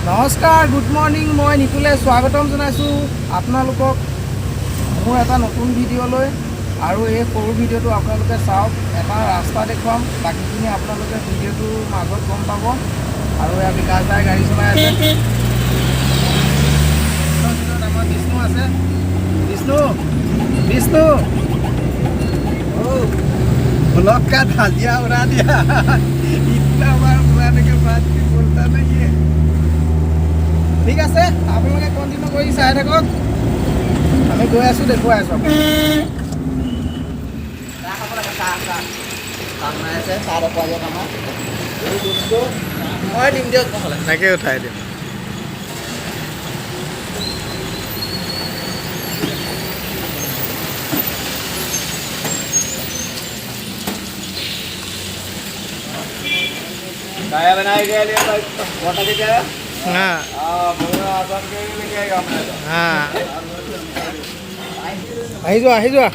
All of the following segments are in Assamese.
নমস্কাৰ, গুড মৰ্নিং। মই নিতুলে স্বাগতম জনাইছোঁ আপোনালোকক মোৰ এটা নতুন ভিডিঅ'লৈ। আৰু এই সৰু ভিডিঅ'টো আপোনালোকে চাওক। এটা ৰাস্তা দেখুৱাম, বাকীখিনি আপোনালোকে ভিডিঅ'টোৰ মাজত গম পাব। আৰু এয়া বিকাশ দাই গাড়ী চলাই আছে। আমাৰ বিষ্ণু আছে। বিষ্ণু বিষ্ণু ब्लॉग का धाजिया उड़ा दिया। इतना बार बुलाने के बाद भी बोलता नहीं है। ঠিক আছে, আপোনালোকে কণ্টিনিউ কৰি চাই থাকক। আমি গৈ আছোঁ, দেখুৱাই আছোঁ। মই দিম দিয়ক, নহ'লে তাকে উঠাই দিম। काया बनाए गए लिए फोटो खींचा हाँ पूरा आसान के लेके आएगा हमने तो हाँ আহি যোৱা আহি যোৱা।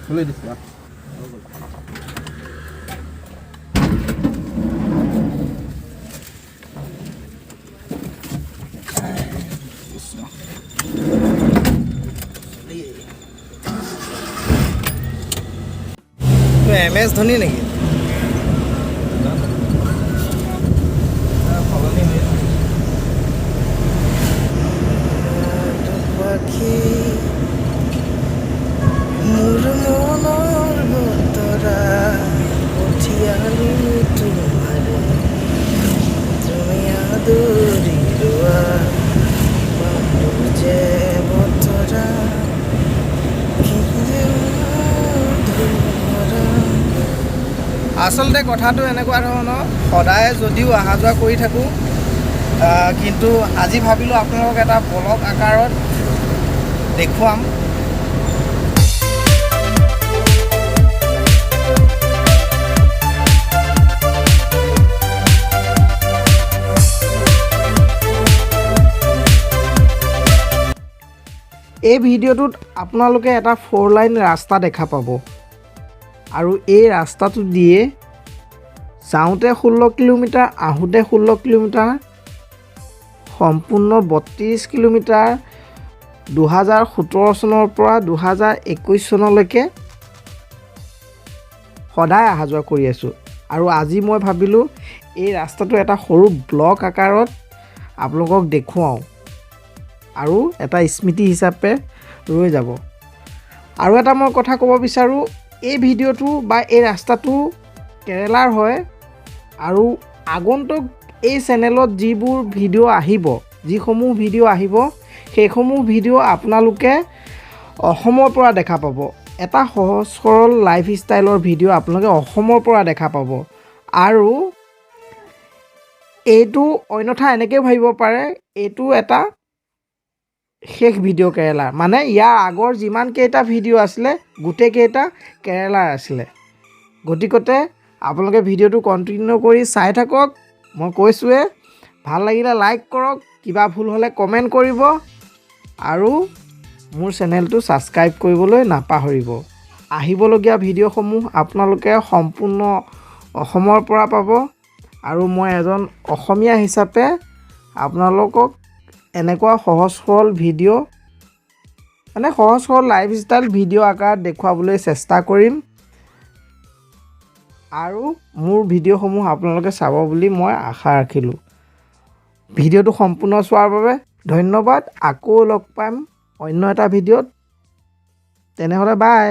खुले दिसला MS ধোনী নেকি? মোৰ মনৰ বতৰা পঠিয়ালো তোমাৰে, তুমি আদৰি লোৱা বান্ধু যে বতৰা আচলতে কথাটো এনেকুৱা ধৰণৰ, সদায় যদিও অহা যোৱা কৰি থাকোঁ, কিন্তু আজি ভাবিলোঁ আপোনালোকক এটা ব্লগ আকাৰত দেখুৱাম। এই ভিডিঅ'টোত আপোনালোকে এটা 4 লাইন ৰাস্তা দেখা পাব। আৰু এই ৰাস্তাটো দিয়ে যাওঁতে 16 কিলোমিটাৰ, আহোঁতে 16 কিলোমিটাৰ, সম্পূৰ্ণ 32 কিলোমিটাৰ 2017 চনৰ পৰা 2021 চনলৈকে সদায় অহা যোৱা কৰি আছোঁ। আৰু আজি মই ভাবিলোঁ এই ৰাস্তাটো এটা সৰু ব্লগ আকাৰত আপোনালোকক দেখুৱাওঁ আৰু এটা স্মৃতি হিচাপে ৰৈ যাব। আৰু এটা মই কথা ক'ব বিচাৰোঁ, এই ভিডিঅ'টো বা এই ৰাস্তাটো কেৰেলাৰ হয়। আৰু আগন্তুক এই চেনেলত যিসমূহ ভিডিঅ' আহিব সেইসমূহ ভিডিঅ' আপোনালোকে অসমৰ পৰা দেখা পাব। এটা সহজ সৰল লাইফ ষ্টাইলৰ ভিডিঅ' আপোনালোকে অসমৰ পৰা দেখা পাব। আৰু এইটো অন্যথা এনেকৈ ভাবিব পাৰে, এইটো এটা শেষ ভিডিঅ' কেৰেলাৰ, মানে ইয়াৰ আগৰ যিমানকেইটা ভিডিঅ' আছিলে গোটেইকেইটা কেৰেলাৰ আছিলে। গতিকতে আপোনালোকে ভিডিঅ'টো কণ্টিনিউ কৰি চাই থাকক। মই কৈছোঁৱে, ভাল লাগিলে লাইক কৰক, কিবা ভুল হ'লে কমেণ্ট কৰিব, আৰু মোৰ চেনেলটো ছাবস্ক্ৰাইব কৰিবলৈ নাপাহৰিব। আহিবলগীয়া ভিডিঅ'সমূহ আপোনালোকে সম্পূৰ্ণ অসমৰ পৰা পাব। আৰু মই এজন অসমীয়া হিচাপে আপোনালোকক এনেকুৱা সহজ সৰল ভিডিঅ', মানে সহজ সৰল লাইফ ষ্টাইল ভিডিঅ' আকাৰত দেখুৱাবলৈ চেষ্টা কৰিম। আৰু মোৰ ভিডিঅ'সমূহ আপোনালোকে চাব বুলি মই আশা ৰাখিলোঁ। ভিডিঅ'টো সম্পূৰ্ণ চোৱাৰ বাবে ধন্যবাদ। আকৌ লগ পাম অন্য এটা ভিডিঅ'ত। তেনেহ'লে বাই।